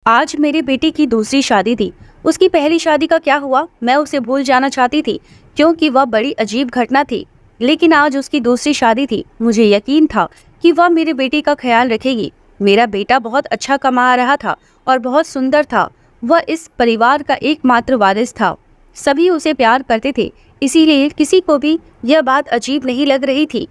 आज मेरे बेटे की दूसरी शादी थी। उसकी पहली शादी का क्या हुआ, मैं उसे भूल जाना चाहती थी क्योंकि वह बड़ी अजीब घटना थी। लेकिन आज उसकी दूसरी शादी थी। मुझे यकीन था कि वह मेरे बेटे का ख्याल रखेगी। मेरा बेटा बहुत अच्छा कमा रहा था और बहुत सुंदर था। वह इस परिवार का एकमात्र वारिस था। सभी उसे प्यार करते थे, इसीलिए किसी को भी यह बात अजीब नहीं लग रही थी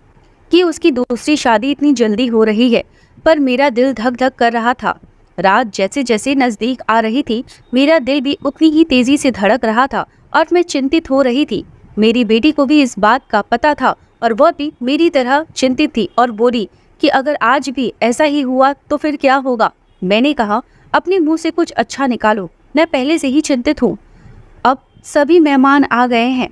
कि उसकी दूसरी शादी इतनी जल्दी हो रही है। पर मेरा दिल धक धक कर रहा था। रात जैसे जैसे नजदीक आ रही थी, मेरा दिल भी उतनी ही तेजी से धड़क रहा था और मैं चिंतित हो रही थी। मेरी बेटी को भी इस बात का पता था और वह भी मेरी तरह चिंतित थी और बोली कि अगर आज भी ऐसा ही हुआ तो फिर क्या होगा। मैंने कहा, अपने मुंह से कुछ अच्छा निकालो, मैं पहले से ही चिंतित हूँ। अब सभी मेहमान आ गए हैं।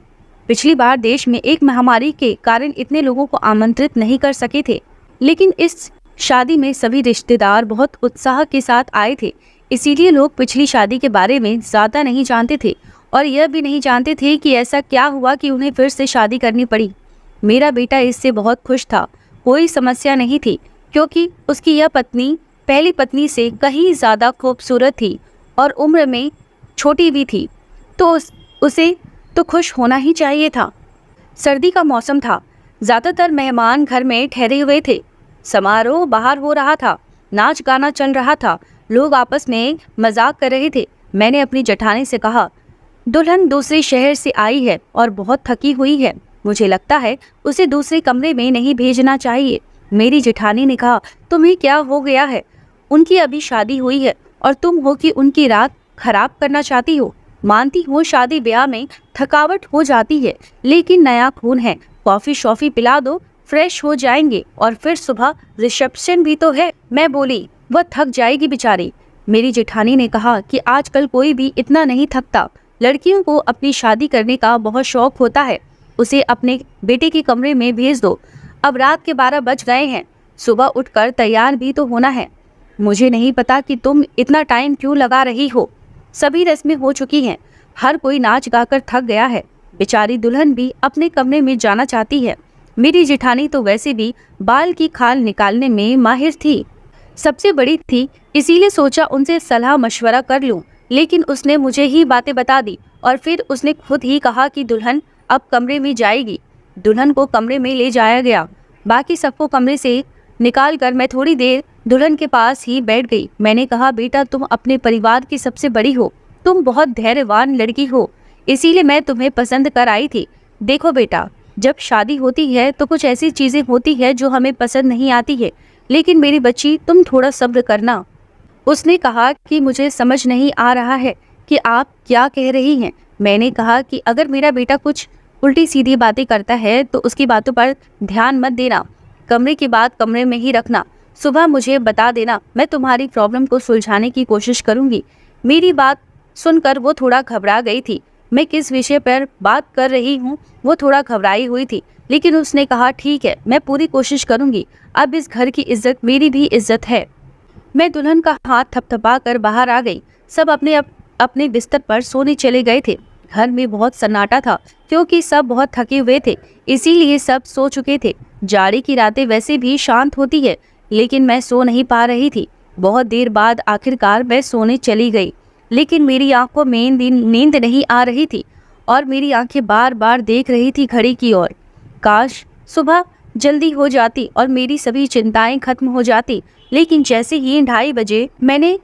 पिछली बार देश में एक महामारी के कारण इतने लोगों को आमंत्रित नहीं कर सके थे, लेकिन इस शादी में सभी रिश्तेदार बहुत उत्साह के साथ आए थे। इसीलिए लोग पिछली शादी के बारे में ज्यादा नहीं जानते थे और यह भी नहीं जानते थे कि ऐसा क्या हुआ कि उन्हें फिर से शादी करनी पड़ी। मेरा बेटा इससे बहुत खुश था। कोई समस्या नहीं थी क्योंकि उसकी यह पत्नी पहली पत्नी से कहीं ज्यादा खूबसूरत थी और उम्र में छोटी भी थी, तो उसे तो खुश होना ही चाहिए था। सर्दी का मौसम था। ज्यादातर मेहमान घर में ठहरे हुए थे। समारोह बाहर हो रहा था। नाच गाना चल रहा था। लोग आपस में मजाक कर रहे थे। मैंने अपनी जेठानी से कहा, दुल्हन दूसरे शहर से आई है और बहुत थकी हुई है। मुझे लगता है उसे दूसरे कमरे में नहीं भेजना चाहिए। मेरी जेठानी ने कहा, तुम्हें क्या हो गया है? उनकी अभी शादी हुई है और तुम हो कि उनकी रात खराब करना चाहती हो। मानती हो शादी ब्याह में थकावट हो जाती है, लेकिन नया खून है। कॉफी शॉफी पिला दो, फ्रेश हो जाएंगे और फिर सुबह रिसेप्शन भी तो है। मैं बोली, वह थक जाएगी बेचारी। मेरी जेठानी ने कहा कि आजकल कोई भी इतना नहीं थकता। लड़कियों को अपनी शादी करने का बहुत शौक होता है। उसे अपने बेटे के कमरे में भेज दो। अब रात के 12 बज गए हैं। सुबह उठकर तैयार भी तो होना है। मुझे नहीं पता कि तुम इतना टाइम क्यों लगा रही हो। सभी रस्में हो चुकी हैं। हर कोई नाच गाकर थक गया है। बेचारी दुल्हन भी अपने कमरे में जाना चाहती है। मेरी जेठानी तो वैसे भी बाल की खाल निकालने में माहिर थी, सबसे बड़ी थी, इसीलिए सोचा उनसे सलाह मशवरा कर लूं। लेकिन उसने मुझे ही बातें बता दी और फिर उसने खुद ही कहा कि दुल्हन अब कमरे में जाएगी। दुल्हन को कमरे में ले जाया गया। बाकी सबको कमरे से निकाल कर मैं थोड़ी देर दुल्हन के पास ही बैठ गई। मैंने कहा, बेटा तुम अपने परिवार की सबसे बड़ी हो। तुम बहुत धैर्यवान लड़की हो, इसीलिए मैं तुम्हें पसंद कर आई थी। देखो बेटा, जब शादी होती है तो कुछ ऐसी चीजें होती है जो हमें पसंद नहीं आती है, लेकिन मेरी बच्ची तुम थोड़ा सब्र करना। उसने कहा कि मुझे समझ नहीं आ रहा है कि आप क्या कह रही हैं। मैंने कहा कि अगर मेरा बेटा कुछ उल्टी सीधी बातें करता है तो उसकी बातों पर ध्यान मत देना। कमरे की बात कमरे में ही रखना। सुबह मुझे बता देना, मैं तुम्हारी प्रॉब्लम को सुलझाने की कोशिश करूंगी। मेरी बात सुनकर वो थोड़ा घबरा गई थी। मैं किस विषय पर बात कर रही हूँ वो थोड़ा घबराई हुई थी, लेकिन उसने कहा, ठीक है, मैं पूरी कोशिश करूंगी। अब इस घर की इज्जत मेरी भी इज्जत है। मैं दुल्हन का हाथ थपथपा कर बाहर आ गई। सब अपने बिस्तर पर सोने चले गए थे। घर में बहुत सन्नाटा था क्योंकि सब बहुत थके हुए थे, इसीलिए सब सो चुके थे। जाड़े की रातें वैसे भी शांत होती है, लेकिन मैं सो नहीं पा रही थी। बहुत देर बाद आखिरकार मैं सोने चली गई, लेकिन मेरी आंखों में नींद नहीं आ रही थी और मेरी आंखें बार बार देख रही थी घड़ी की ओर। काश सुबह जल्दी हो जाती और मेरी सभी चिंताएं खत्म हो जाती। लेकिन जैसे ही 2:30 बजे मैंने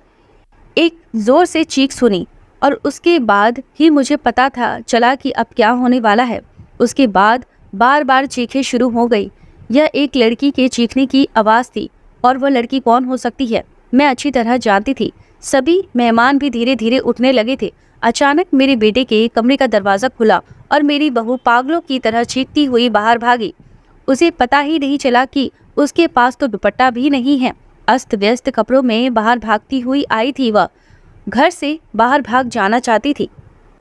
एक जोर से चीख सुनी और उसके बाद ही मुझे पता चला कि अब क्या होने वाला है। उसके बाद बार बार चीखें शुरू हो गई। यह एक लड़की के चीखने की आवाज़ थी और वह लड़की कौन हो सकती है, मैं अच्छी तरह जानती थी। सभी मेहमान भी धीरे धीरे उठने लगे थे। अचानक मेरे बेटे के कमरे का दरवाज़ा खुला और मेरी बहू पागलों की तरह चीखती हुई बाहर भागी। उसे पता ही नहीं चला कि उसके पास तो दुपट्टा भी नहीं है। अस्त व्यस्त कपड़ों में बाहर भागती हुई आई थी। वह घर से बाहर भाग जाना चाहती थी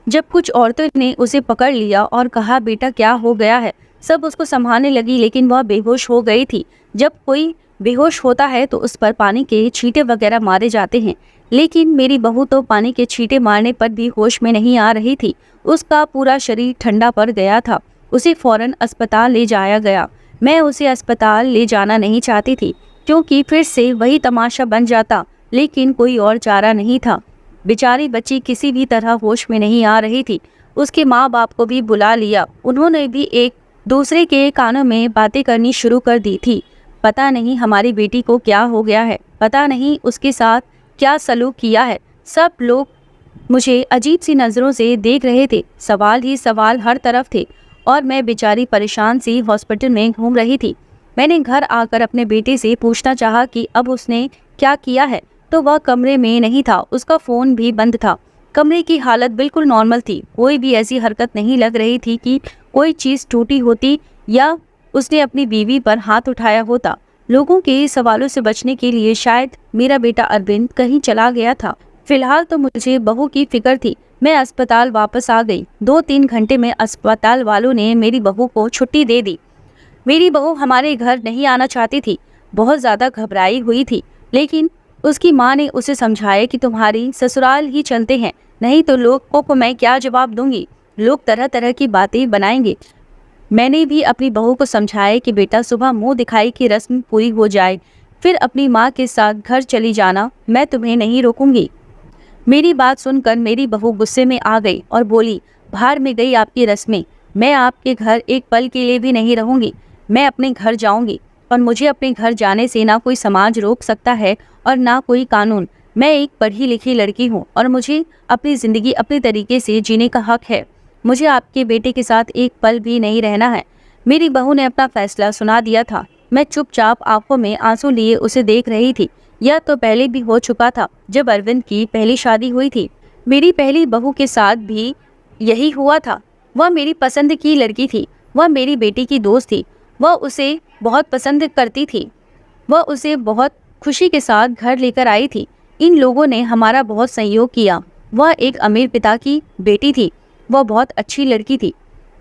जब कुछ औरतों ने उसे पकड़ लिया और कहा, बेटा क्या हो गया है? सब उसको संभालने लगी, लेकिन वह बेहोश हो गई थी। जब कोई बेहोश होता है तो उस पर पानी के छींटे वगैरह मारे जाते हैं, लेकिन मेरी बहू तो पानी के छींटे मारने पर भी होश में नहीं आ रही थी। उसका पूरा शरीर ठंडा पड़ गया था। उसे फौरन अस्पताल ले जाया गया। मैं उसे अस्पताल ले जाना नहीं चाहती थी क्योंकि फिर से वही तमाशा बन जाता। लेकिन कोई और चारा नहीं था। बेचारी बच्ची किसी भी तरह होश में नहीं आ रही थी। उसके माँ बाप को भी बुला लिया। उन्होंने भी एक दूसरे के कानों में बातें करनी शुरू कर दी थी। पता नहीं हमारी बेटी को क्या हो गया है, पता नहीं उसके साथ क्या सलूक किया है। सब लोग मुझे अजीब सी नज़रों से देख रहे थे। सवाल ही सवाल हर तरफ थे और मैं बेचारी परेशान सी हॉस्पिटल में घूम रही थी। मैंने घर आकर अपने बेटे से पूछना चाहा कि अब उसने क्या किया है, तो वह कमरे में नहीं था। उसका फ़ोन भी बंद था। कमरे की हालत बिल्कुल नॉर्मल थी। कोई भी ऐसी हरकत नहीं लग रही थी कि कोई चीज़ टूटी होती या उसने अपनी बीवी पर हाथ उठाया होता। लोगों के सवालों से बचने के लिए शायद मेरा बेटा अरविंद कहीं चला गया था। फिलहाल तो मुझे बहू की फिक्र थी। मैं अस्पताल वापस आ गई। 2-3 घंटे में अस्पताल वालों ने मेरी बहू को छुट्टी दे दी। मेरी बहू हमारे घर नहीं आना चाहती थी, बहुत ज़्यादा घबराई हुई थी। लेकिन उसकी माँ ने उसे समझाया कि तुम्हारी ससुराल ही चलते हैं, नहीं तो लोगों को मैं क्या जवाब दूंगी। लोग तरह तरह की बातें बनाएंगे। मैंने भी अपनी बहू को समझाया कि बेटा सुबह मुंह दिखाई की रस्म पूरी हो जाए, फिर अपनी माँ के साथ घर चली जाना, मैं तुम्हें नहीं रोकूंगी। मेरी बात सुनकर मेरी बहू गुस्से में आ गई और बोली, बाहर में गई आपकी रस्में, मैं आपके घर एक पल के लिए भी नहीं रहूंगी। मैं अपने घर जाऊंगी और मुझे अपने घर जाने से ना कोई समाज रोक सकता है और ना कोई कानून। मैं एक पढ़ी लिखी लड़की हूँ और मुझे अपनी ज़िंदगी अपने तरीके से जीने का हक है। मुझे आपके बेटे के साथ एक पल भी नहीं रहना है। मेरी बहू ने अपना फैसला सुना दिया था। मैं चुपचाप आंखों में आंसू लिए उसे देख रही थी। यह तो पहले भी हो चुका था जब अरविंद की पहली शादी हुई थी। मेरी पहली बहू के साथ भी यही हुआ था। वह मेरी पसंद की लड़की थी। वह मेरी बेटी की दोस्त थी। वह उसे बहुत पसंद करती थी। वह उसे बहुत खुशी के साथ घर लेकर आई थी। इन लोगों ने हमारा बहुत सहयोग किया। वह एक अमीर पिता की बेटी थी। वह बहुत अच्छी लड़की थी।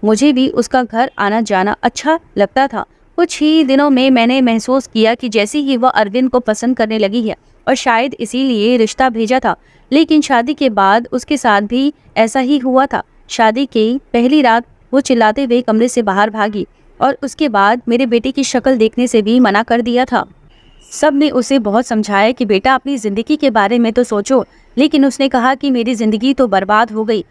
मुझे भी उसका घर आना जाना अच्छा लगता था। कुछ ही दिनों में मैंने महसूस किया कि जैसे ही वह अरविंद को पसंद करने लगी है और शायद इसीलिए रिश्ता भेजा था। लेकिन शादी के बाद उसके साथ भी ऐसा ही हुआ था। शादी की पहली रात वो चिल्लाते हुए कमरे से बाहर भागी और उसके बाद मेरे बेटे की शक्ल देखने से भी मना कर दिया था। सब ने उसे बहुत समझाया कि बेटा अपनी ज़िंदगी के बारे में तो सोचो, लेकिन उसने कहा कि मेरी ज़िंदगी तो बर्बाद हो गई।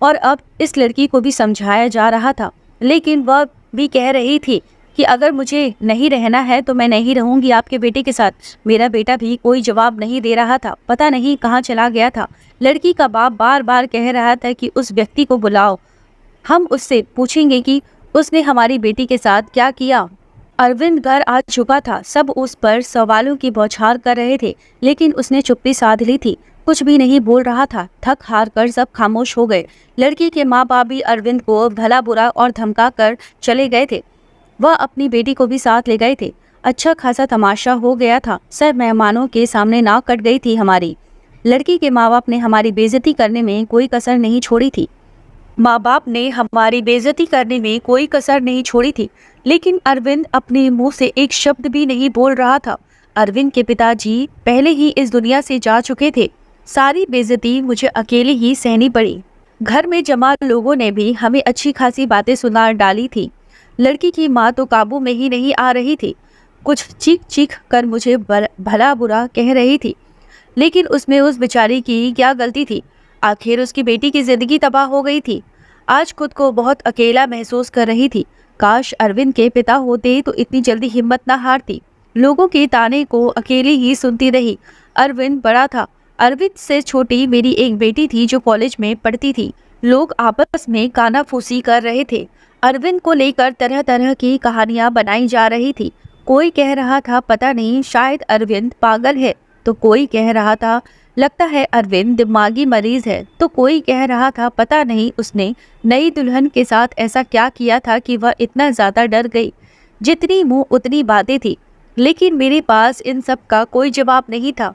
और अब इस लड़की को भी समझाया जा रहा था, लेकिन वह भी कह रही थी कि अगर मुझे नहीं रहना है तो मैं नहीं रहूंगी आपके बेटे के साथ। मेरा बेटा भी कोई जवाब नहीं दे रहा था, पता नहीं कहाँ चला गया था। लड़की का बाप बार बार कह रहा था कि उस व्यक्ति को बुलाओ, हम उससे पूछेंगे कि उसने हमारी बेटी के साथ क्या किया। अरविंद घर आ चुका था। सब उस पर सवालों की बौछार कर रहे थे, लेकिन उसने चुप्पी साध ली थी। कुछ भी नहीं बोल रहा था। थक हार कर सब खामोश हो गए। लड़की के माँ बाप भी अरविंद को भला बुरा और धमका कर चले गए थे। वह अपनी बेटी को भी साथ ले गए थे। अच्छा खासा तमाशा हो गया था। सब मेहमानों के सामने नाक कट गई थी हमारी। लड़की के माँ बाप ने हमारी बेइज्जती करने में कोई कसर नहीं छोड़ी थी। लेकिन अरविंद अपने मुंह से एक शब्द भी नहीं बोल रहा था। अरविंद के पिताजी पहले ही इस दुनिया से जा चुके थे। सारी बेइज्जती मुझे अकेले ही सहनी पड़ी। घर में जमा लोगों ने भी हमें अच्छी खासी बातें सुना डाली थी। लड़की की माँ तो काबू में ही नहीं आ रही थी। कुछ चीख चीख कर मुझे भला बुरा कह रही थी, लेकिन उसमें उस बेचारी की क्या गलती थी। आखिर उसकी बेटी की जिंदगी तबाह हो गई थी। आज खुद को बहुत अकेला महसूस कर रही थी। काश अरविंद के पिता होते तो इतनी जल्दी हिम्मत न हारती। लोगों के ताने को अकेले ही सुनती रही। अरविंद बड़ा था। अरविंद से छोटी मेरी एक बेटी थी जो कॉलेज में पढ़ती थी। लोग आपस में कानाफूसी कर रहे थे। अरविंद को लेकर तरह तरह की कहानियां बनाई जा रही थी। कोई कह रहा था पता नहीं शायद अरविंद पागल है, तो कोई कह रहा था लगता है अरविंद दिमागी मरीज है, तो कोई कह रहा था पता नहीं उसने नई दुल्हन के साथ ऐसा क्या किया था कि वह इतना ज़्यादा डर गई। जितनी मुंह उतनी बातें थी, लेकिन मेरे पास इन सब का कोई जवाब नहीं था।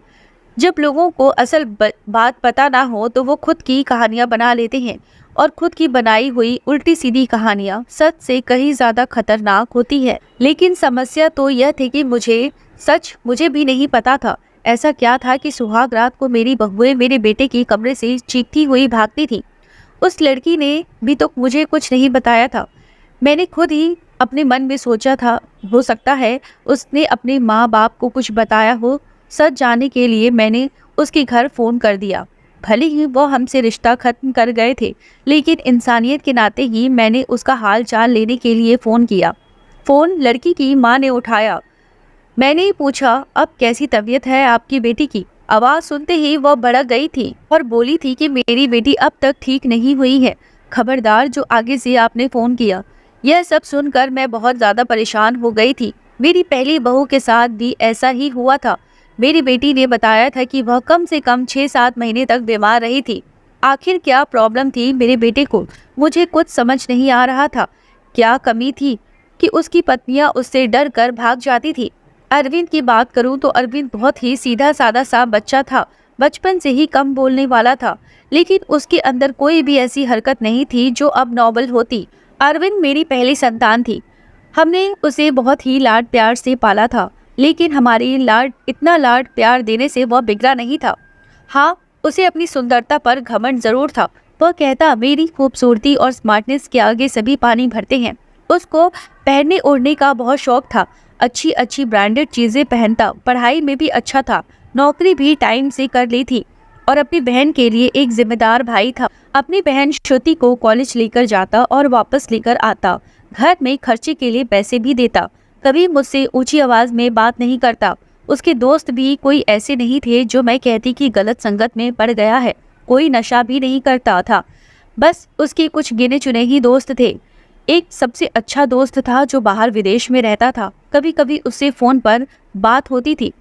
जब लोगों को असल बात पता ना हो तो वो खुद की कहानियां बना लेते हैं, और खुद की बनाई हुई उल्टी सीधी कहानियां सच से कहीं ज़्यादा खतरनाक होती है। लेकिन समस्या तो यह थी कि मुझे भी नहीं पता था ऐसा क्या था कि सुहाग रात को मेरी बहुएं मेरे बेटे के कमरे से चीखती हुई भागती थी। उस लड़की ने भी तो मुझे कुछ नहीं बताया था। मैंने खुद ही अपने मन में सोचा था हो सकता है उसने अपने माँ बाप को कुछ बताया हो। सच जानने के लिए मैंने उसके घर फ़ोन कर दिया। भले ही वो हमसे रिश्ता ख़त्म कर गए थे, लेकिन इंसानियत के नाते ही मैंने उसका हाल चाल लेने के लिए फ़ोन किया। फ़ोन लड़की की माँ ने उठाया। मैंने पूछा, अब कैसी तबीयत है आपकी बेटी की? आवाज़ सुनते ही वह भड़क गई थी और बोली थी कि मेरी बेटी अब तक ठीक नहीं हुई है। खबरदार जो आगे से आपने फ़ोन किया। यह सब सुनकर मैं बहुत ज़्यादा परेशान हो गई थी। मेरी पहली बहू के साथ भी ऐसा ही हुआ था। मेरी बेटी ने बताया था कि वह कम से कम 6-7 महीने तक बीमार रही थी। आखिर क्या प्रॉब्लम थी मेरे बेटे को? मुझे कुछ समझ नहीं आ रहा था। क्या कमी थी कि उसकी पत्नियां उससे डर कर भाग जाती थी? अरविंद की बात करूं तो अरविंद बहुत ही सीधा साधा सा बच्चा था। बचपन से ही कम बोलने वाला था, लेकिन उसके अंदर कोई भी ऐसी हरकत नहीं थी जो अब नॉर्मल होती। अरविंद मेरी पहली संतान थी। हमने उसे बहुत ही लाड प्यार से पाला था, लेकिन हमारी इतना लाड प्यार देने से वह बिगड़ा नहीं था। हाँ, उसे अपनी सुंदरता पर घमंड जरूर था। वह कहता, मेरी खूबसूरती और स्मार्टनेस के आगे सभी पानी भरते हैं। उसको पहनने ओढ़ने का बहुत शौक था। अच्छी अच्छी ब्रांडेड चीजें पहनता, पढ़ाई में भी अच्छा था, नौकरी भी टाइम से कर ली थी और अपनी बहन के लिए एक जिम्मेदार भाई था। अपनी बहन श्रुति को कॉलेज लेकर जाता और वापस लेकर आता। घर में खर्चे के लिए पैसे भी देता। कभी मुझसे ऊंची आवाज में बात नहीं करता। उसके दोस्त भी कोई ऐसे नहीं थे जो मैं कहती कि गलत संगत में पड़ गया है। कोई नशा भी नहीं करता था। बस उसके कुछ गिने चुने ही दोस्त थे। एक सबसे अच्छा दोस्त था जो बाहर विदेश में रहता था। कभी कभी उससे फोन पर बात होती थी।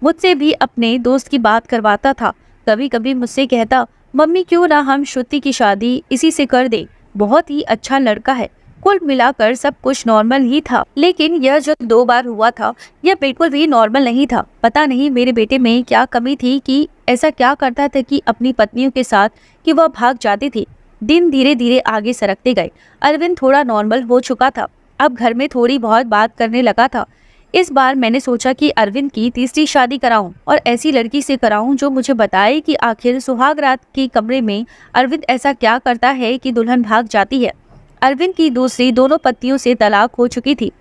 मुझसे भी अपने दोस्त की बात करवाता था। कभी कभी मुझसे कहता, मम्मी क्यों ना हम श्रुति की शादी इसी से कर दें, बहुत ही अच्छा लड़का है। कुल मिलाकर सब कुछ नॉर्मल ही था, लेकिन यह जो 2 बार हुआ था यह बिल्कुल भी नॉर्मल नहीं था। पता नहीं मेरे बेटे में क्या कमी थी कि ऐसा क्या करता था कि अपनी पत्नियों के साथ कि वह भाग जाती थी। दिन धीरे धीरे आगे सरकते गए। अरविंद थोड़ा नॉर्मल हो चुका था। अब घर में थोड़ी बहुत बात करने लगा था। इस बार मैंने सोचा कि अरविंद की तीसरी शादी कराऊं और ऐसी लड़की से कराऊं जो मुझे बताए कि आखिर सुहाग रात के कमरे में अरविंद ऐसा क्या करता है कि दुल्हन भाग जाती है। अरविंद की दूसरी दोनों पत्नियों से तलाक हो चुकी थी।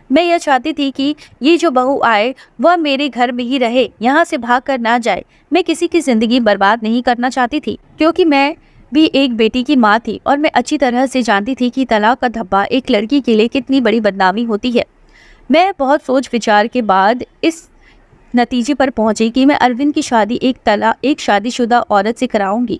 मैं यह चाहती थी कि ये जो बहू आए वह मेरे घर में ही रहे, यहाँ से भाग कर ना जाए। मैं किसी की जिंदगी बर्बाद नहीं करना चाहती थी, क्योंकि मैं भी एक बेटी की माँ थी और मैं अच्छी तरह से जानती थी कि तलाक का धब्बा एक लड़की के लिए कितनी बड़ी बदनामी होती है। मैं बहुत सोच विचार के बाद इस नतीजे पर पहुंची कि मैं अरविंद की शादी एक शादीशुदा औरत से कराऊंगी,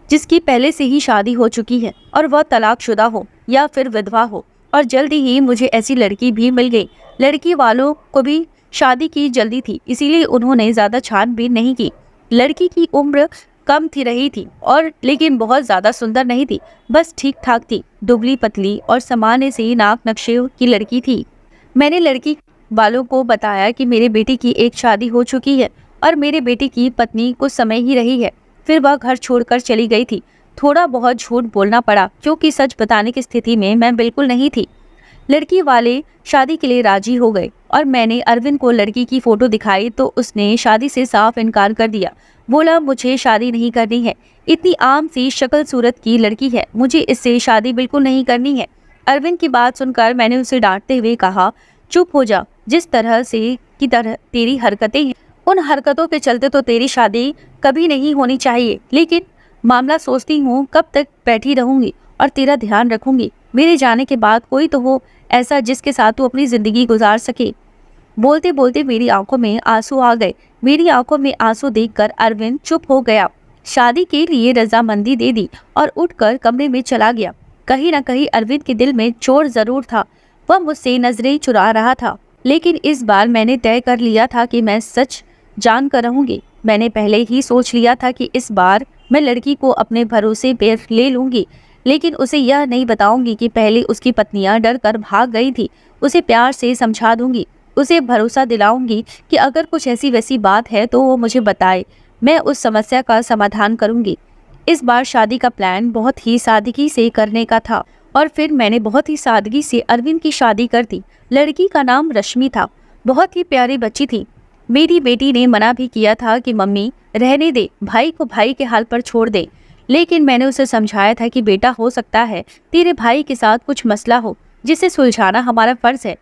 जिसकी पहले से ही शादी हो चुकी है और वह तलाकशुदा हो या फिर विधवा हो। और जल्दी ही मुझे ऐसी लड़की भी मिल गई। लड़की वालों को भी शादी की जल्दी थी, इसीलिए उन्होंने ज़्यादा छानबीन नहीं की। लड़की की उम्र कम रही थी और लेकिन बहुत ज़्यादा सुंदर नहीं थी, बस ठीक ठाक थी। दुबली पतली और सामान्य से नाक नक्शे की लड़की थी। मैंने लड़की वालों को बताया कि मेरे बेटे की एक शादी हो चुकी है और मेरे बेटे की पत्नी कुछ समय ही रही है, फिर वह घर छोड़कर चली गई थी। थोड़ा बहुत झूठ बोलना पड़ा, क्योंकि सच बताने की स्थिति में मैं बिल्कुल नहीं थी। लड़की वाले शादी के लिए राजी हो गए और मैंने अरविंद को लड़की की फोटो दिखाई तो उसने शादी से साफ इनकार कर दिया। बोला, मुझे शादी नहीं करनी है, इतनी आम सी शक्ल सूरत की लड़की है, मुझे इससे शादी बिल्कुल नहीं करनी है। अरविंद की बात सुनकर मैंने उसे डांटते हुए कहा, चुप हो जा, जिस तरह तेरी हरकतें हैं, उन हरकतों के चलते तो तेरी शादी कभी नहीं होनी चाहिए। लेकिन मामला सोचती हूँ कब तक बैठी रहूंगी और तेरा ध्यान रखूंगी। मेरे जाने के बाद कोई तो हो ऐसा जिसके साथ तू अपनी जिंदगी गुजार सके। बोलते बोलते मेरी आंखों में आंसू आ गए। मेरी आंखों में आंसू देखकर अरविंद चुप हो गया, शादी के लिए रजामंदी दे दी और उठकर कमरे में चला गया। कहीं न कहीं अरविंद के दिल में चोर जरूर था। वह मुझसे नजरें चुरा रहा था, लेकिन इस बार मैंने तय कर लिया था कि मैं सच जान कर रहूंगी। मैंने पहले ही सोच लिया था कि इस बार मैं लड़की को अपने भरोसे पे ले लूंगी, लेकिन उसे यह नहीं बताऊंगी कि पहले उसकी पत्नियां डर कर भाग गई थी। उसे प्यार से समझा दूंगी, उसे भरोसा दिलाऊंगी कि अगर कुछ ऐसी वैसी बात है तो वो मुझे बताए, मैं उस समस्या का समाधान करूंगी। इस बार शादी का प्लान बहुत ही सादगी से करने का था और फिर मैंने बहुत ही सादगी से अरविंद की शादी कर दी। लड़की का नाम रश्मि था, बहुत ही प्यारी बच्ची थी। मेरी बेटी ने मना भी किया था कि मम्मी रहने दे, भाई को भाई के हाल पर छोड़ दे, लेकिन मैंने उसे समझाया था कि बेटा, हो सकता है तेरे भाई के साथ कुछ मसला हो जिसे सुलझाना हमारा फर्ज है।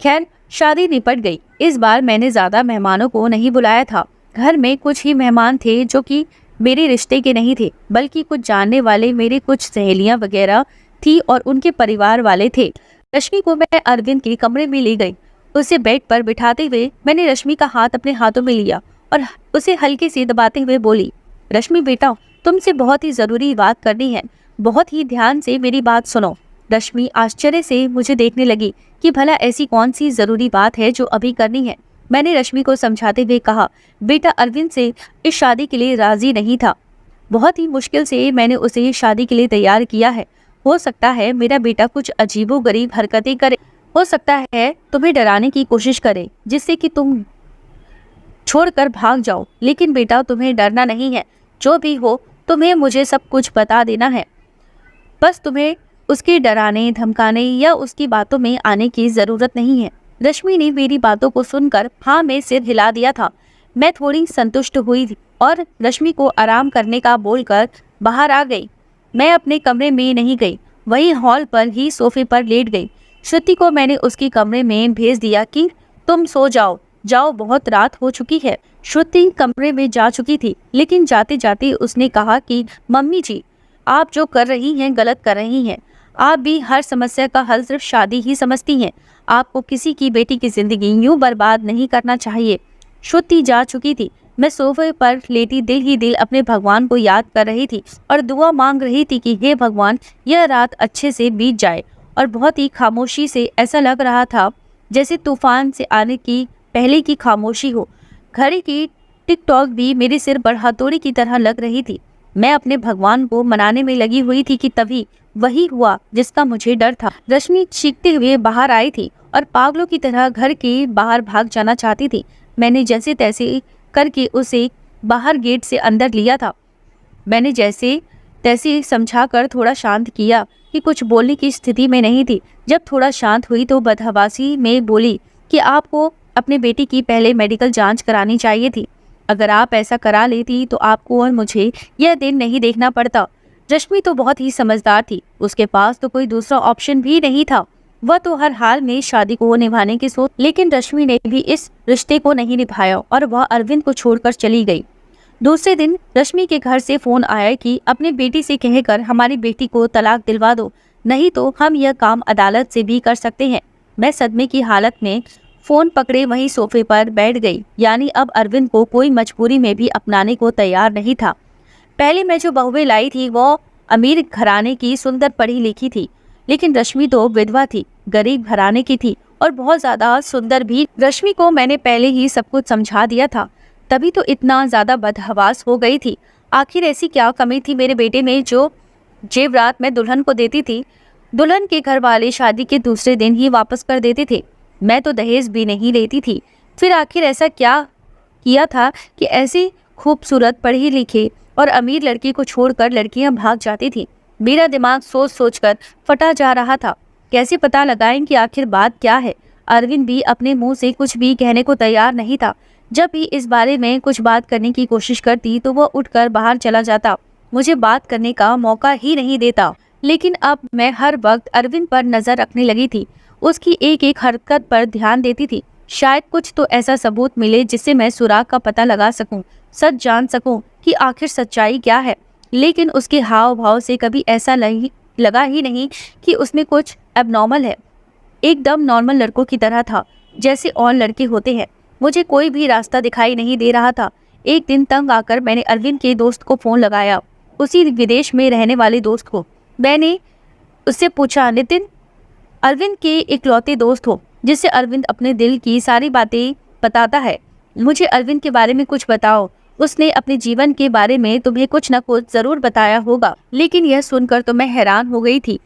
खैर, शादी निपट गई। इस बार मैंने ज्यादा मेहमानों को नहीं बुलाया था। घर में कुछ ही मेहमान थे जो कि मेरे रिश्ते के नहीं थे, बल्कि कुछ जानने वाले मेरे कुछ सहेलियां वगैरह थी और उनके परिवार वाले थे। रश्मि को मैं अरविंद के कमरे में ले गई। उसे बेड पर बिठाते हुए मैंने रश्मि का हाथ अपने हाथों में लिया और उसे हल्के से दबाते हुए बोली, रश्मि बेटा, तुमसे बहुत ही जरूरी बात करनी है, बहुत ही ध्यान से मेरी बात सुनो। रश्मि आश्चर्य से मुझे देखने लगी कि भला ऐसी कौन सी जरूरी बात है जो अभी करनी है। मैंने रश्मि को समझाते हुए कहा, बेटा अरविंद से इस शादी के लिए राजी नहीं था। बहुत ही मुश्किल से मैंने उसे शादी के लिए तैयार किया है। हो सकता है मेरा बेटा कुछ अजीबोगरीब हरकतें करे, हो सकता है तुम्हें डराने की कोशिश करे जिससे कि तुम छोड़कर भाग जाओ, लेकिन बेटा तुम्हें डरना नहीं है। जो भी हो तुम्हें मुझे सब कुछ बता देना है। बस तुम्हें उसके डराने धमकाने या उसकी बातों में आने की जरूरत नहीं है। रश्मि ने मेरी बातों को सुनकर हाँ में सिर हिला दिया था। मैं थोड़ी संतुष्ट हुई थी और रश्मि को आराम करने का बोलकर बाहर आ गई। मैं अपने कमरे में नहीं गई, वही हॉल पर ही सोफे पर लेट गई। श्रुति को मैंने उसके कमरे में भेज दिया कि तुम सो जाओ, बहुत रात हो चुकी है। श्रुति कमरे में जा चुकी थी, लेकिन जाते जाते उसने कहा कि मम्मी जी, आप जो कर रही हैं गलत कर रही हैं। आप भी हर समस्या का हल सिर्फ शादी ही समझती हैं। आपको किसी की बेटी की जिंदगी यूं बर्बाद नहीं करना चाहिए। श्रुति जा चुकी थी। मैं सोफे पर लेटी दिल ही दिल अपने भगवान को याद कर रही थी और दुआ मांग रही थी कि हे भगवान, यह रात अच्छे से बीत जाए। और बहुत ही खामोशी से ऐसा लग रहा था जैसे तूफान से आने की पहले की खामोशी हो। घड़ी की टिक टॉक भी मेरे सिर पर हथौड़ी की तरह लग रही थी। मैं अपने भगवान को मनाने में लगी हुई थी कि तभी वही हुआ जिसका मुझे डर था। रश्मि चीखते हुए बाहर आई थी और पागलों की तरह घर के बाहर भाग जाना चाहती थी। मैंने जैसे तैसे करके उसे बाहर गेट से अंदर लिया था। मैंने जैसे तैसे समझाकर थोड़ा शांत किया कि कुछ बोलने की स्थिति में नहीं थी। जब थोड़ा शांत हुई तो बदहवासी में बोली कि आपको अपने बेटी की पहले मेडिकल जांच करानी चाहिए थी। अगर आप ऐसा करा लेती तो आपको और मुझे यह दिन नहीं देखना पड़ता। रश्मि तो बहुत ही समझदार थी, उसके पास तो कोई दूसरा ऑप्शन भी नहीं था। वह तो हर हाल में शादी को निभाने की सोच, लेकिन रश्मि ने भी इस रिश्ते को नहीं निभाया और वह अरविंद को छोड़कर चली गई। दूसरे दिन रश्मि के घर से फोन आया कि अपनी बेटी से कहकर हमारी बेटी को तलाक दिलवा दो, नहीं तो हम यह काम अदालत से भी कर सकते हैं। मैं सदमे की हालत में फोन पकड़े वहीं सोफे पर बैठ गई। यानी अब अरविंद को कोई मजबूरी में भी अपनाने को तैयार नहीं था। पहले मैं जो बहुएं लाई थी वो अमीर घराने की सुंदर पढ़ी लिखी थी, लेकिन रश्मि तो विधवा थी, गरीब घराने की थी और बहुत ज्यादा सुंदर भी। रश्मि को मैंने पहले ही सब कुछ समझा दिया था, तभी तो इतना ज्यादा बदहवास हो गई थी। आखिर ऐसी क्या कमी थी मेरे बेटे में जो जेवरात मैं दुल्हन को देती थी, दुल्हन के घर वाले शादी के दूसरे दिन ही वापस कर देते थे। मैं तो दहेज भी नहीं लेती थी। फिर आखिर ऐसा क्या किया था कि ऐसी खूबसूरत पढ़ी लिखी और अमीर लड़की को छोड़कर लड़कियां भाग जाती थी। मेरा दिमाग सोच सोचकर फटा जा रहा था। कैसे पता लगाएं कि आखिर बात क्या है। अरविंद भी अपने मुंह से कुछ भी कहने को तैयार नहीं था। जब भी इस बारे में कुछ बात करने की कोशिश करती तो वह उठकर बाहर चला जाता, मुझे बात करने का मौका ही नहीं देता। लेकिन अब मैं हर वक्त अरविंद पर नजर रखने लगी थी, उसकी एक एक हरकत पर ध्यान देती थी। शायद कुछ तो ऐसा सबूत मिले जिससे मैं सुराग का पता लगा सकूं, सच जान सकूं कि आखिर सच्चाई क्या है। लेकिन उसके हाव भाव से कभी ऐसा लगा ही नहीं कि उसमें कुछ एबनॉर्मल है। एकदम नॉर्मल लड़कों की तरह था जैसे और लड़के होते हैं। मुझे कोई भी रास्ता दिखाई नहीं दे रहा था। एक दिन तंग आकर मैंने अरविंद के दोस्त को फोन लगाया, उसी विदेश में रहने वाले दोस्त को। मैंने उससे पूछा, नितिन अरविंद के इकलौते दोस्त हो जिससे अरविंद अपने दिल की सारी बातें बताता है, मुझे अरविंद के बारे में कुछ बताओ। उसने अपने जीवन के बारे में तुम्हें कुछ न कुछ जरूर बताया होगा। लेकिन यह सुनकर तो मैं हैरान हो गई थी।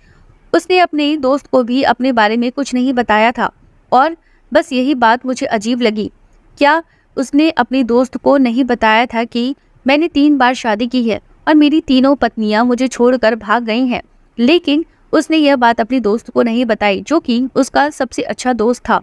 उसने अपने दोस्त को भी अपने बारे में कुछ नहीं बताया था और बस यही बात मुझे अजीब लगी। क्या उसने अपने दोस्त को नहीं बताया था कि मैंने 3 बार शादी की है और मेरी तीनों पत्नियां मुझे छोड़कर भाग गई हैं। लेकिन उसने यह बात अपने दोस्त को नहीं बताई जो कि उसका सबसे अच्छा दोस्त था।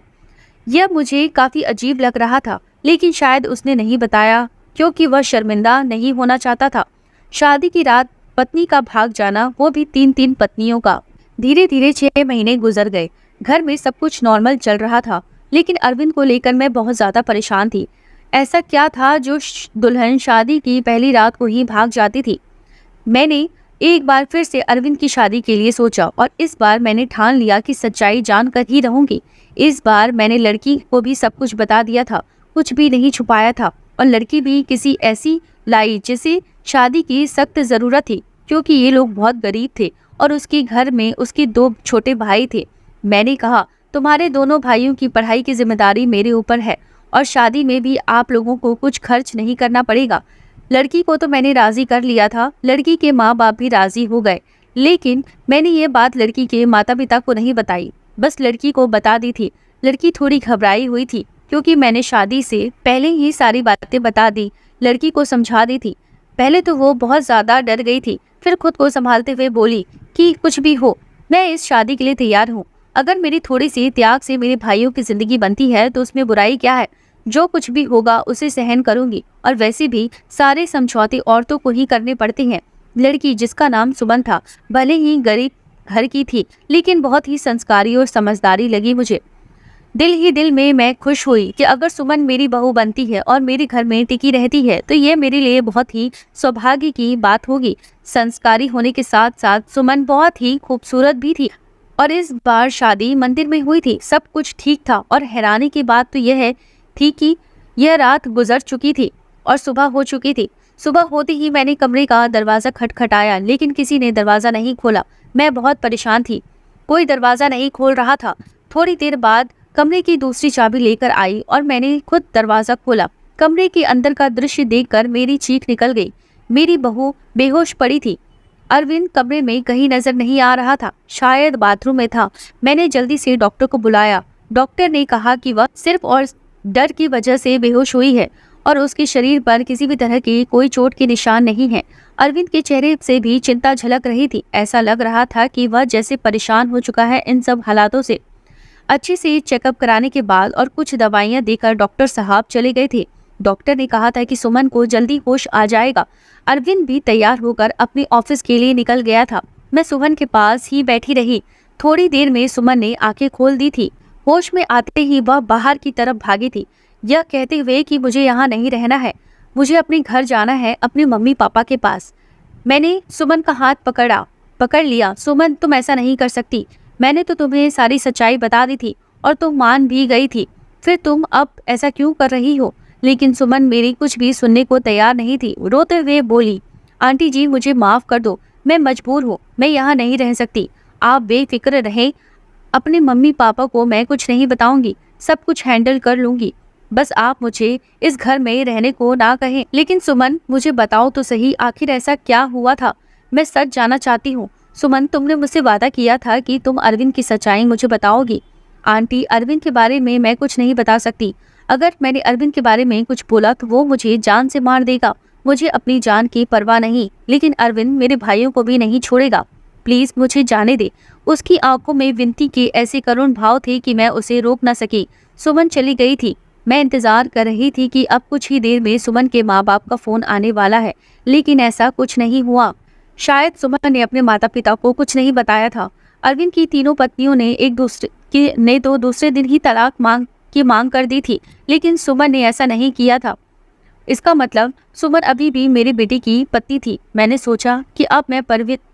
यह मुझे काफ़ी अजीब लग रहा था, लेकिन शायद उसने नहीं बताया क्योंकि वह शर्मिंदा नहीं होना चाहता था। शादी की रात पत्नी का भाग जाना, वो भी 3 पत्नियों का। धीरे धीरे 6 महीने गुजर गए। घर में सब कुछ नॉर्मल चल रहा था। लेकिन अरविंद को लेकर मैं बहुत ज़्यादा परेशान थी। ऐसा क्या था जो दुल्हन शादी की पहली रात को ही भाग जाती थी। मैंने एक बार फिर से अरविंद की शादी के लिए सोचा और इस बार मैंने ठान लिया कि सच्चाई जानकर ही रहूंगी। इस बार मैंने लड़की को भी सब कुछ बता दिया था, कुछ भी नहीं छुपाया था। और लड़की भी किसी ऐसी लाई जिसे शादी की सख्त ज़रूरत थी, क्योंकि ये लोग बहुत गरीब थे और उसके घर में उसके 2 छोटे भाई थे। मैंने कहा, तुम्हारे दोनों भाइयों की पढ़ाई की जिम्मेदारी मेरे ऊपर है और शादी में भी आप लोगों को कुछ खर्च नहीं करना पड़ेगा। लड़की को तो मैंने राजी कर लिया था, लड़की के माँ बाप भी राजी हो गए, लेकिन मैंने ये बात लड़की के माता पिता को नहीं बताई, बस लड़की को बता दी थी। लड़की थोड़ी घबराई हुई थी क्योंकि मैंने शादी से पहले ही सारी बातें बता दी, लड़की को समझा दी थी। पहले तो वो बहुत ज़्यादा डर गई थी, फिर खुद को संभालते हुए बोली कि कुछ भी हो, मैं इस शादी के लिए तैयार हूँ। अगर मेरी थोड़ी सी त्याग से मेरे भाइयों की ज़िंदगी बनती है तो उसमें बुराई क्या है। जो कुछ भी होगा उसे सहन करूंगी, और वैसे भी सारे समझौते औरतों को ही करने पड़ते हैं। लड़की, जिसका नाम सुमन था, भले ही गरीब घर की थी, लेकिन बहुत ही संस्कारी और समझदारी लगी मुझे। दिल ही दिल में मैं खुश हुई कि अगर सुमन मेरी बहू बनती है और मेरे घर में टिकी रहती है तो ये मेरे लिए बहुत ही सौभाग्य की बात होगी। संस्कारी होने के साथ साथ सुमन बहुत ही खूबसूरत भी थी। और इस बार शादी मंदिर में हुई थी, सब कुछ ठीक था। और हैरानी की बात तो यह थी कि यह रात गुजर चुकी थी और सुबह हो चुकी थी। सुबह होते ही मैंने कमरे का दरवाज़ा खटखटाया, लेकिन किसी ने दरवाज़ा नहीं खोला। मैं बहुत परेशान थी, कोई दरवाज़ा नहीं खोल रहा था। थोड़ी देर बाद कमरे की दूसरी चाबी लेकर आई और मैंने खुद दरवाज़ा खोला। कमरे के अंदर का दृश्य देखकर मेरी चीख निकल गई। मेरी बहू बेहोश पड़ी थी। अरविंद कमरे में कहीं नजर नहीं आ रहा था, शायद बाथरूम में था। मैंने जल्दी से डॉक्टर को बुलाया। डॉक्टर ने कहा कि वह सिर्फ और डर की वजह से बेहोश हुई है और उसके शरीर पर किसी भी तरह की कोई चोट के निशान नहीं है। अरविंद के चेहरे से भी चिंता झलक रही थी। ऐसा लग रहा था कि वह जैसे परेशान हो चुका है इन सब हालातों से। अच्छे से चेकअप कराने के बाद और कुछ दवाइयां देकर डॉक्टर साहब चले गए थे। डॉक्टर ने कहा था कि सुमन को जल्दी होश आ जाएगा। अरविंद भी तैयार होकर अपने ऑफिस के लिए निकल गया था। मैं सुमन के पास ही बैठी रही। थोड़ी देर में सुमन ने आंखें खोल दी थी। होश में आते ही वह बाहर की तरफ भागी थी, यह कहते हुए कि मुझे यहाँ नहीं रहना है, मुझे अपने घर जाना है, अपने मम्मी पापा के पास। मैंने सुमन का हाथ पकड़ लिया। सुमन, तुम ऐसा नहीं कर सकती। मैंने तो तुम्हें सारी सच्चाई बता दी थी और तुम मान भी गई थी, फिर तुम अब ऐसा क्यों कर रही हो। लेकिन सुमन मेरी कुछ भी सुनने को तैयार नहीं थी। रोते हुए बोली, आंटी जी, मुझे माफ़ कर दो, मैं मजबूर हूँ, मैं यहाँ नहीं रह सकती। आप बेफिक्र रहें, अपने मम्मी पापा को मैं कुछ नहीं बताऊंगी, सब कुछ हैंडल कर लूंगी। बस आप मुझे इस घर में रहने को ना कहें। लेकिन सुमन, मुझे बताओ तो सही, आखिर ऐसा क्या हुआ था। मैं सच जानना चाहती हूँ। सुमन, तुमने मुझसे वादा किया था कि तुम अरविंद की सच्चाई मुझे बताओगी। आंटी, अरविंद के बारे में मैं कुछ नहीं बता सकती। अगर मैंने अरविंद के बारे में कुछ बोला तो वो मुझे जान से मार देगा। मुझे अपनी जान की परवाह नहीं, लेकिन अरविंद मेरे भाइयों को भी नहीं छोड़ेगा। प्लीज मुझे जाने दे। उसकी आंखों में विनती के ऐसे करुण भाव थे कि मैं उसे रोक न सकी। सुमन चली गई थी। मैं इंतजार कर रही थी कि अब कुछ ही देर में सुमन के माँ बाप का फोन आने वाला है, लेकिन ऐसा कुछ नहीं हुआ। शायद सुमन ने अपने माता पिता को कुछ नहीं बताया था। अरविंद की तीनों पत्नियों ने तो दूसरे दिन ही तलाक मांग कर दी थी, लेकिन सुमन ने ऐसा नहीं किया था। इसका मतलब सुमन अभी भी मेरे बेटे की पत्नी थी। मैंने सोचा कि अब मैं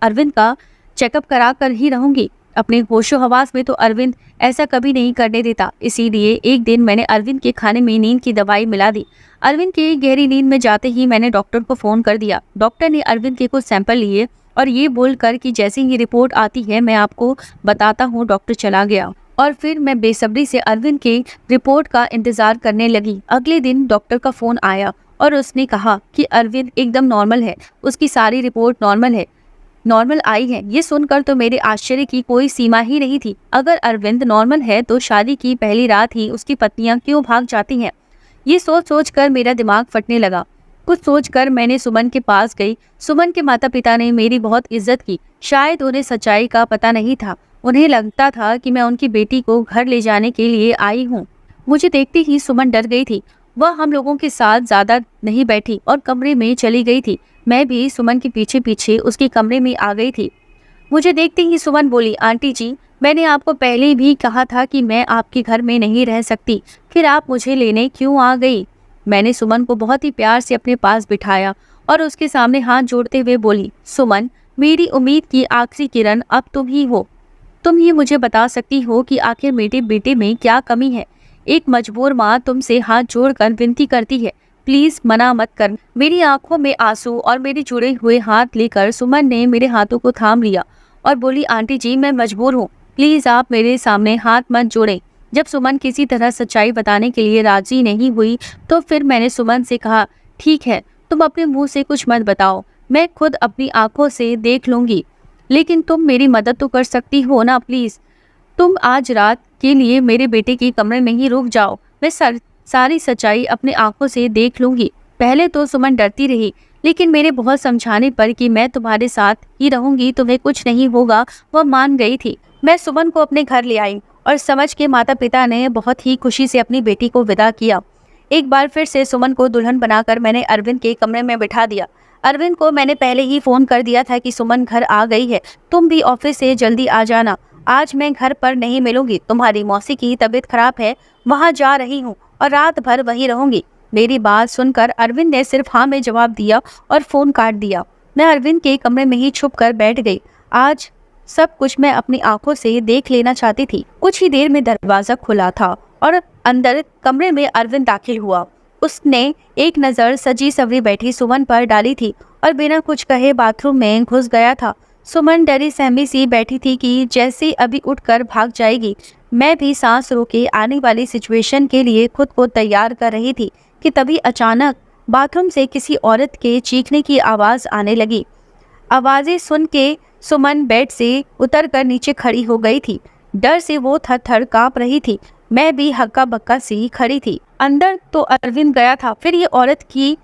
अरविंद का चेकअप करा कर ही रहूंगी। अपने होशो हवास में तो अरविंद ऐसा कभी नहीं करने देता। इसीलिए एक दिन मैंने अरविंद के खाने में नींद की दवाई मिला दी। अरविंद के गहरी नींद में जाते ही मैंने डॉक्टर को फ़ोन कर दिया। डॉक्टर ने अरविंद के कुछ सैंपल लिए और ये बोलकर कि जैसे ही रिपोर्ट आती है मैं आपको बताता हूँ, डॉक्टर चला गया। और फिर मैं बेसब्री से अरविंद के रिपोर्ट का इंतज़ार करने लगी। अगले दिन डॉक्टर का फ़ोन आया और उसने कहा कि अरविंद एकदम नॉर्मल है, उसकी सारी रिपोर्ट नॉर्मल आई है। ये सुनकर तो मेरे आश्चर्य की कोई सीमा ही नहीं थी। अगर अरविंद नॉर्मल है तो शादी की पहली रात ही उसकी पत्नियां क्यों भाग जाती हैं। ये सोच कर मेरा दिमाग फटने लगा। कुछ सोचकर मैंने सुमन के पास गई। सुमन के माता पिता ने मेरी बहुत इज्जत की। शायद उन्हें सच्चाई का पता नहीं था। उन्हें लगता था कि मैं उनकी बेटी को घर ले जाने के लिए आई हूँ। मुझे देखते ही सुमन डर गई थी। वह हम लोगों के साथ ज़्यादा नहीं बैठी और कमरे में चली गई थी। मैं भी सुमन के पीछे पीछे उसके कमरे में आ गई थी। मुझे देखते ही सुमन बोली, आंटी जी, मैंने आपको पहले भी कहा था कि मैं आपके घर में नहीं रह सकती, फिर आप मुझे लेने क्यों आ गई? मैंने सुमन को बहुत ही प्यार से अपने पास बिठाया और उसके सामने हाथ जोड़ते हुए बोली, सुमन, मेरी उम्मीद की आखिरी किरण अब तुम ही हो। तुम ही मुझे बता सकती हो कि आखिर मेरे बेटे में क्या कमी है। एक मजबूर माँ तुमसे हाथ जोड़कर विनती करती है, प्लीज मना मत कर। मेरी आंखों में आंसू और मेरे जुड़े हुए हाथ लेकर सुमन ने मेरे हाथों को थाम लिया और बोली, आंटी जी, मैं मजबूर हूँ, प्लीज आप मेरे सामने हाथ मत जोड़ें। जब सुमन किसी तरह सच्चाई बताने के लिए राजी नहीं हुई तो फिर मैंने सुमन से कहा, ठीक है, तुम अपने मुंह से कुछ मत बताओ, मैं खुद अपनी आंखों से देख लूंगी, लेकिन तुम मेरी मदद तो कर सकती हो ना प्लीज। तुम आज रात के लिए मेरे बेटे के कमरे में ही रुक जाओ, मैं सारी सच्चाई अपने आंखों से देख लूंगी। पहले तो सुमन डरती रही, लेकिन मेरे बहुत समझाने पर कि मैं तुम्हारे साथ ही रहूंगी, तुम्हें कुछ नहीं होगा, वह मान गई थी। मैं सुमन को अपने घर ले आई और समझ के माता पिता ने बहुत ही खुशी से अपनी बेटी को विदा किया। एक बार फिर से सुमन को दुल्हन बनाकर मैंने अरविंद के कमरे में बिठा दिया। अरविंद को मैंने पहले ही फोन कर दिया था कि सुमन घर आ गई है, तुम भी ऑफिस से जल्दी आ जाना। आज मैं घर पर नहीं मिलूंगी, तुम्हारी मौसी की तबीयत खराब है, वहाँ जा रही हूँ और रात भर वहीं रहूंगी। मेरी बात सुनकर अरविंद ने सिर्फ हाँ में जवाब दिया और फोन काट दिया। मैं अरविंद के कमरे में ही छुप कर बैठ गई। आज सब कुछ मैं अपनी आंखों से देख लेना चाहती थी। कुछ ही देर में दरवाजा खुला था और अंदर कमरे में अरविंद दाखिल हुआ। उसने एक नज़र सजी सवरी बैठी सुमन पर डाली थी और बिना कुछ कहे बाथरूम में घुस गया था। सुमन डरी सहमी सी बैठी थी कि जैसे अभी उठकर भाग जाएगी। मैं भी सांस रोके आने वाली सिचुएशन के लिए खुद को तैयार कर रही थी कि तभी अचानक बाथरूम से किसी औरत के चीखने की आवाज़ आने लगी। आवाज़ें सुन के सुमन बेड से उतरकर नीचे खड़ी हो गई थी। डर से वो थर-थर कांप रही थी। मैं भी हक्का बक्का सी खड़ी थी। अंदर तो अरविंद गया था, फिर ये औरत की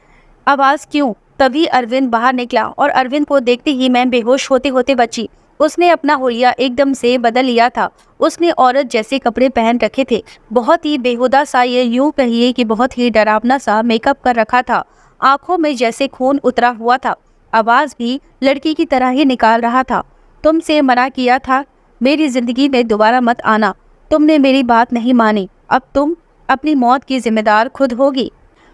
आवाज़ क्यों? तभी अरविंद बाहर निकला और अरविंद को देखते ही मैं बेहोश होते होते बची। उसने अपना हुलिया एकदम से बदल लिया था। उसने औरत जैसे कपड़े पहन रखे थे, बहुत ही बेहुदा सा, ये यूं कहिए कि बहुत ही डरावना सा मेकअप कर रखा था। आंखों में जैसे खून उतरा हुआ था। आवाज़ भी लड़की की तरह ही निकाल रहा था। तुमसे मना किया था, मेरी जिंदगी में दोबारा मत आना, तुमने मेरी बात नहीं मानी, अब तुम अपनी मौत की जिम्मेदार खुद होगी।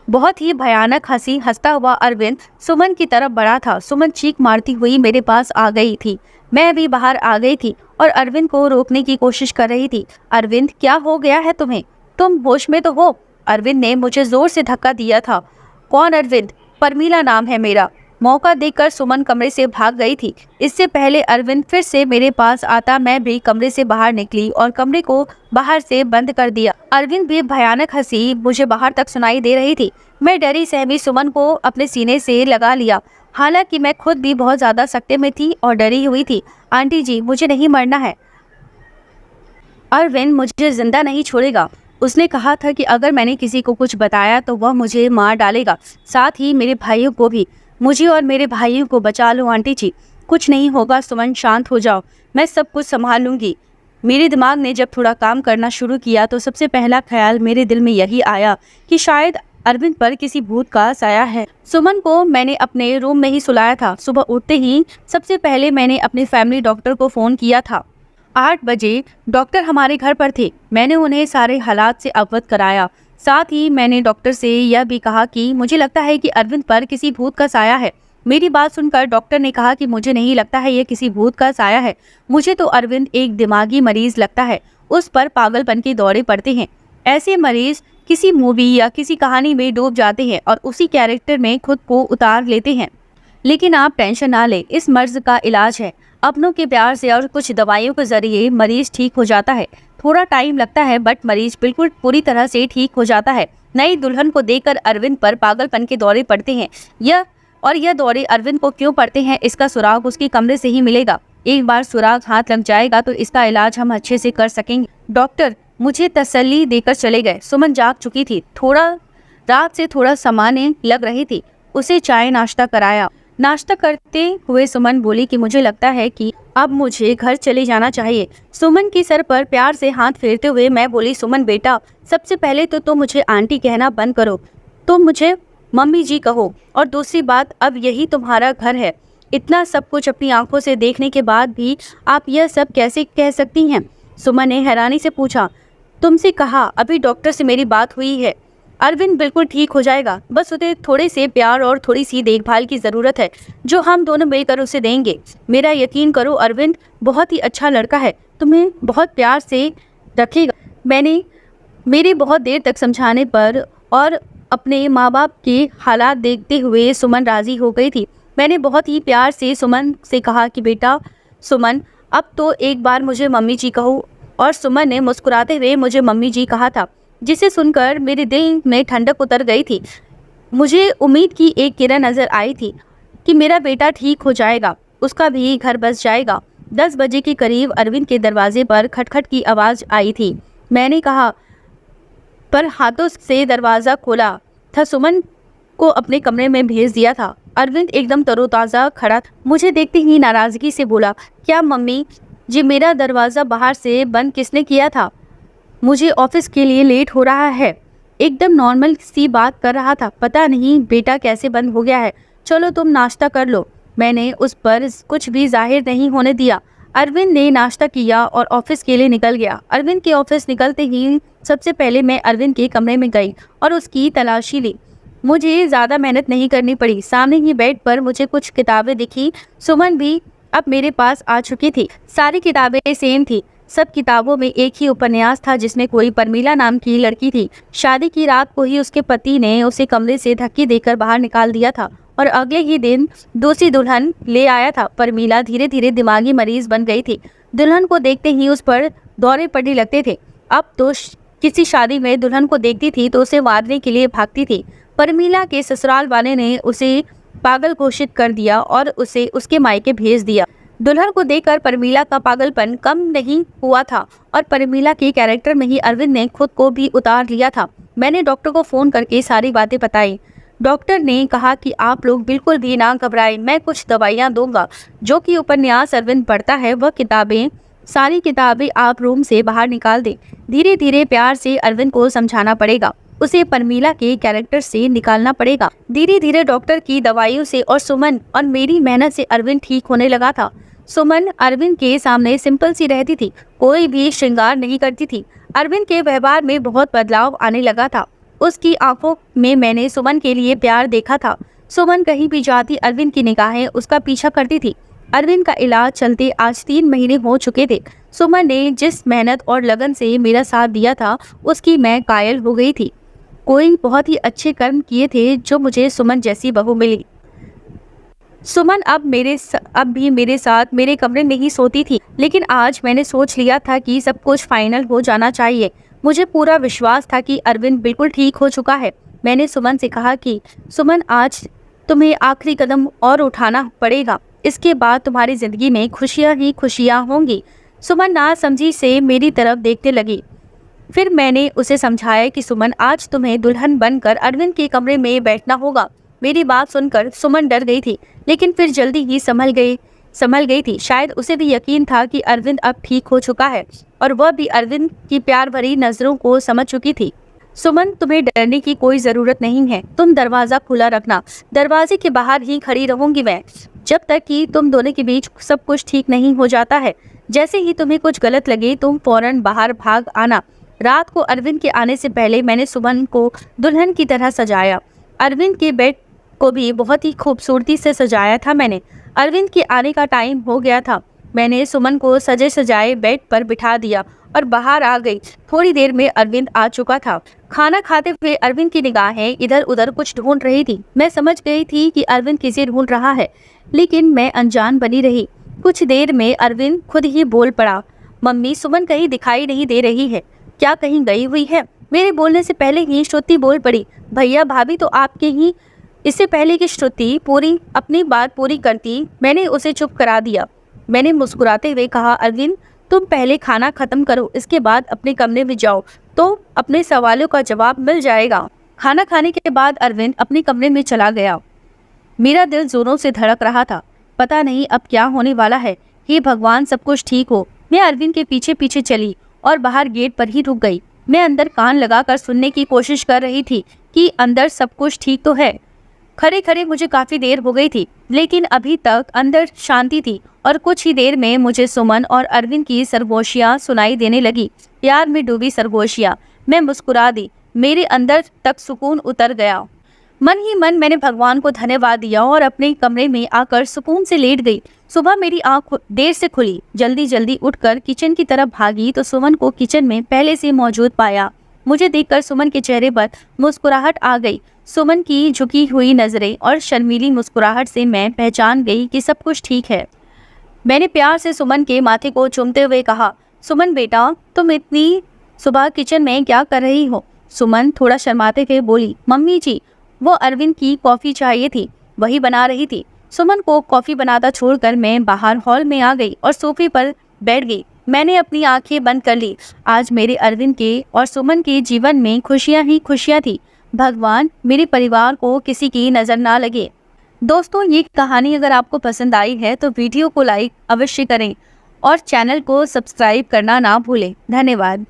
बहुत ही भयानक हंसी हंसता हुआ अरविंद सुमन की तरफ बढ़ा था। सुमन चीख मारती हुई मेरे पास आ गई थी। मैं भी बाहर आ गई थी और अरविंद को रोकने की कोशिश कर रही थी। अरविंद, क्या हो गया है तुम्हें? तुम होश में तो हो? अरविंद ने मुझे जोर से धक्का दिया था। कौन अरविंद? परमीला नाम है मेरा। मौका देखकर सुमन कमरे से भाग गई थी। इससे पहले अरविंद फिर से मेरे पास आता, मैं भी कमरे से बाहर निकली और कमरे को बाहर से बंद कर दिया। अरविंद भी भयानक हंसी मुझे बाहर तक सुनाई दे रही थी। मैं डरी सहमी सुमन को अपने सीने से लगा लिया। हालांकि मैं खुद भी बहुत ज्यादा सकते में थी और डरी हुई थी। आंटी जी, मुझे नहीं मरना है, अरविंद मुझे जिंदा नहीं छोड़ेगा। उसने कहा था कि अगर मैंने किसी को कुछ बताया तो वह मुझे मार डालेगा, साथ ही मेरे भाइयों को भी। मुझे और मेरे भाइयों को बचा लो आंटी जी, कुछ नहीं होगा। सुमन, शांत हो जाओ, मैं सब कुछ संभाल लूंगी। मेरे दिमाग ने जब थोड़ा काम करना शुरू किया तो सबसे पहला ख्याल मेरे दिल में यही आया कि शायद अरविंद पर किसी भूत का साया है। सुमन को मैंने अपने रूम में ही सुलाया था। सुबह उठते ही सबसे पहले मैंने अपने फैमिली डॉक्टर को फ़ोन किया था। 8 बजे डॉक्टर हमारे घर पर थे। मैंने उन्हें सारे हालात से अवगत कराया। साथ ही मैंने डॉक्टर से यह भी कहा कि मुझे लगता है कि अरविंद पर किसी भूत का साया है। मेरी बात सुनकर डॉक्टर ने कहा कि मुझे नहीं लगता है ये किसी भूत का साया है, मुझे तो अरविंद एक दिमागी मरीज लगता है, उस पर पागलपन के दौरे पड़ते हैं। ऐसे मरीज किसी मूवी या किसी कहानी में डूब जाते हैं और उसी कैरेक्टर में खुद को उतार लेते हैं। लेकिन आप टेंशन ना लें, इस मर्ज का इलाज है। अपनों के प्यार से और कुछ दवाइयों के जरिए मरीज ठीक हो जाता है। थोड़ा टाइम लगता है बट मरीज बिल्कुल पूरी तरह से ठीक हो जाता है। नई दुल्हन को देखकर अरविंद पर पागलपन के दौरे पड़ते हैं। यह दौरे अरविंद को क्यों पड़ते हैं, इसका सुराग उसके कमरे से ही मिलेगा। एक बार सुराग हाथ लग जाएगा तो इसका इलाज हम अच्छे से कर सकेंगे। डॉक्टर मुझे तसल्ली देकर चले गए। सुमन जाग चुकी थी, रात से थोड़ा सामान्य लग रही थी। उसे चाय नाश्ता कराया। नाश्ता करते हुए सुमन बोली कि मुझे लगता है कि अब मुझे घर चले जाना चाहिए। सुमन की सर पर प्यार से हाथ फेरते हुए मैं बोली, सुमन बेटा, सबसे पहले तो तुम मुझे आंटी कहना बंद करो, तुम मुझे मम्मी जी कहो। और दूसरी बात, अब यही तुम्हारा घर है। इतना सब कुछ अपनी आंखों से देखने के बाद भी आप यह सब कैसे कह सकती हैं? सुमन ने हैरानी से पूछा। तुमसे कहा, अभी डॉक्टर से मेरी बात हुई है। अरविंद बिल्कुल ठीक हो जाएगा, बस उसे थोड़े से प्यार और थोड़ी सी देखभाल की ज़रूरत है जो हम दोनों मिलकर उसे देंगे। मेरा यकीन करो, अरविंद बहुत ही अच्छा लड़का है, तुम्हें बहुत प्यार से रखेगा। मैंने मेरे बहुत देर तक समझाने पर और अपने माँ बाप के हालात देखते हुए सुमन राज़ी हो गई थी। मैंने बहुत ही प्यार से सुमन से कहा कि बेटा सुमन, अब तो एक बार मुझे मम्मी जी कहो। और सुमन ने मुस्कुराते हुए मुझे मम्मी जी कहा था, जिसे सुनकर मेरे दिल में ठंडक उतर गई थी। मुझे उम्मीद की एक किरण नज़र आई थी कि मेरा बेटा ठीक हो जाएगा, उसका भी घर बस जाएगा। 10 बजे के करीब अरविंद के दरवाजे पर खटखट की आवाज़ आई थी। मैंने कहा पर हाथों से दरवाज़ा खोला था, सुमन को अपने कमरे में भेज दिया था। अरविंद एकदम तरोताज़ा खड़ा था। मुझे देखते ही नाराज़गी से बोला, क्या मम्मी जी, मेरा दरवाज़ा बाहर से बंद किसने किया था? मुझे ऑफिस के लिए लेट हो रहा है। एकदम नॉर्मल सी बात कर रहा था, पता नहीं बेटा कैसे बंद हो गया है। चलो तुम नाश्ता कर लो। मैंने उस पर कुछ भी जाहिर नहीं होने दिया। अरविंद ने नाश्ता किया और ऑफिस के लिए निकल गया। अरविंद के ऑफिस निकलते ही सबसे पहले मैं अरविंद के कमरे में गई और उसकी तलाशी ली। मुझे ज़्यादा मेहनत नहीं करनी पड़ी। सामने ही बेड पर मुझे कुछ किताबें दिखी। सुमन भी अब मेरे पास आ चुकी थी। सारी किताबें सेम थी। सब किताबों में एक ही उपन्यास था जिसमें कोई परमीला नाम की लड़की थी। शादी की रात को ही उसके पति ने उसे कमरे से धक्के देकर बाहर निकाल दिया था और अगले ही दिन दूसरी दुल्हन ले आया था। परमीला धीरे धीरे दिमागी मरीज बन गई थी। दुल्हन को देखते ही उस पर दौरे पड़ने लगते थे। अब तो किसी शादी में दुल्हन को देखती थी तो उसे मारने के लिए भागती थी। परमीला के ससुराल वाले ने उसे पागल घोषित कर दिया और उसे उसके मायके भेज दिया। दुल्हन को देखकर परमीला का पागलपन कम नहीं हुआ था और परमीला के कैरेक्टर में ही अरविंद ने खुद को भी उतार लिया था। मैंने डॉक्टर को फ़ोन करके सारी बातें बताई। डॉक्टर ने कहा कि आप लोग बिल्कुल भी ना घबराएं, मैं कुछ दवाइयाँ दूंगा। जो कि उपन्यास अरविंद पढ़ता है वह किताबें, सारी किताबें आप रूम से बाहर निकाल दें। धीरे धीरे प्यार से अरविंद को समझाना पड़ेगा, उसे परमीला के कैरेक्टर से निकालना पड़ेगा। धीरे धीरे डॉक्टर की दवाइयों से और सुमन और मेरी मेहनत से अरविंद ठीक होने लगा था। सुमन अरविंद के सामने सिंपल सी रहती थी, कोई भी श्रृंगार नहीं करती थी। अरविंद के व्यवहार में बहुत बदलाव आने लगा था। उसकी आंखों में मैंने सुमन के लिए प्यार देखा था। सुमन कहीं भी जाती अरविंद की निगाहें उसका पीछा करती थी। अरविंद का इलाज चलते आज 3 महीने हो चुके थे। सुमन ने जिस मेहनत और लगन से मेरा साथ दिया था उसकी मैं कायल हो गई थी। कोई बहुत ही अच्छे कर्म किए थे जो मुझे सुमन जैसी बहू मिली। सुमन अब भी मेरे साथ मेरे कमरे में ही सोती थी, लेकिन आज मैंने सोच लिया था कि सब कुछ फाइनल हो जाना चाहिए। मुझे पूरा विश्वास था कि अरविंद बिल्कुल ठीक हो चुका है। मैंने सुमन से कहा कि सुमन, आज तुम्हें आखिरी कदम और उठाना पड़ेगा, इसके बाद तुम्हारी ज़िंदगी में खुशियाँ ही खुशियाँ होंगी। सुमन नासमझी से मेरी तरफ देखने लगी। फिर मैंने उसे समझाया कि सुमन, आज तुम्हें दुल्हन बनकर अरविंद के कमरे में बैठना होगा। मेरी बात सुनकर सुमन डर गई थी, लेकिन फिर जल्दी ही संभल गई थी। शायद उसे भी यकीन था कि अरविंद अब ठीक हो चुका है और वह भी अरविंद की प्यार भरी नज़रों को समझ चुकी थी। सुमन, तुम्हें डरने की कोई ज़रूरत नहीं है। तुम दरवाज़ा खुला रखना, दरवाजे के बाहर ही खड़ी रहूंगी मैं जब तक कि तुम दोनों के बीच सब कुछ ठीक नहीं हो जाता है। जैसे ही तुम्हें कुछ गलत लगे तुम फौरन बाहर भाग आना। रात को अरविंद के आने से पहले मैंने सुमन को दुल्हन की तरह सजाया। अरविंद के बेड को भी बहुत ही खूबसूरती से सजाया था मैंने। अरविंद के आने का टाइम हो गया था। मैंने सुमन को सजे सजाए बेड पर बिठा दिया और बाहर आ गई। थोड़ी देर में अरविंद आ चुका था। खाना खाते हुए अरविंद की निगाहें इधर उधर कुछ ढूंढ रही थी। मैं समझ गई थी कि अरविंद किसे ढूंढ रहा है, लेकिन मैं अनजान बनी रही। कुछ देर में अरविंद खुद ही बोल पड़ा, मम्मी, सुमन कहीं दिखाई नहीं दे रही है, क्या कहीं गई हुई है? मेरे बोलने से पहले ही श्रुति बोल पड़ी, भैया भाभी तो आपके ही। इससे पहले कि श्रुति अपनी बात पूरी करती, मैंने उसे चुप करा दिया। मैंने मुस्कुराते हुए कहा, अरविंद, तुम पहले खाना खत्म करो, इसके बाद अपने कमरे में जाओ तो अपने सवालों का जवाब मिल जाएगा। खाना खाने के बाद अरविंद अपने कमरे में चला गया। मेरा दिल जोरों से धड़क रहा था। पता नहीं अब क्या होने वाला है। हे भगवान, सब कुछ ठीक हो। मैं अरविंद के पीछे पीछे चली और बाहर गेट पर ही रुक गई। मैं अंदर कान लगाकर सुनने की कोशिश कर रही थी कि अंदर सब कुछ ठीक तो है। खड़े खड़े मुझे काफी देर हो गई थी, लेकिन अभी तक अंदर शांति थी और कुछ ही देर में मुझे सुमन और अरविंद की सरगोशियां सुनाई देने लगी। प्यार में डूबी सरगोशियां। मैं मुस्कुरा दी। मेरे अंदर तक सुकून उतर गया। मन ही मन मैंने भगवान को धन्यवाद दिया और अपने कमरे में आकर सुकून से लेट गई। सुबह मेरी आंख देर से खुली। जल्दी जल्दी उठकर किचन की तरफ भागी तो सुमन को किचन में पहले से मौजूद पाया। मुझे देखकर सुमन के चेहरे पर मुस्कुराहट आ गई। सुमन की झुकी हुई नजरें और शर्मीली मुस्कुराहट से मैं पहचान गई कि सब कुछ ठीक है। मैंने प्यार से सुमन के माथे को चूमते हुए कहा, सुमन बेटा, तुम इतनी सुबह किचन में क्या कर रही हो? सुमन थोड़ा शर्माते हुए बोली, मम्मी जी, वो अरविंद की कॉफ़ी चाहिए थी, वही बना रही थी। सुमन को कॉफ़ी बनाता छोड़कर मैं बाहर हॉल में आ गई और सोफे पर बैठ गई। मैंने अपनी आंखें बंद कर ली। आज मेरे अरविंद के और सुमन के जीवन में खुशियां ही खुशियां थी। भगवान मेरे परिवार को किसी की नज़र ना लगे। दोस्तों, ये कहानी अगर आपको पसंद आई है तो वीडियो को लाइक अवश्य करें और चैनल को सब्सक्राइब करना ना भूलें। धन्यवाद।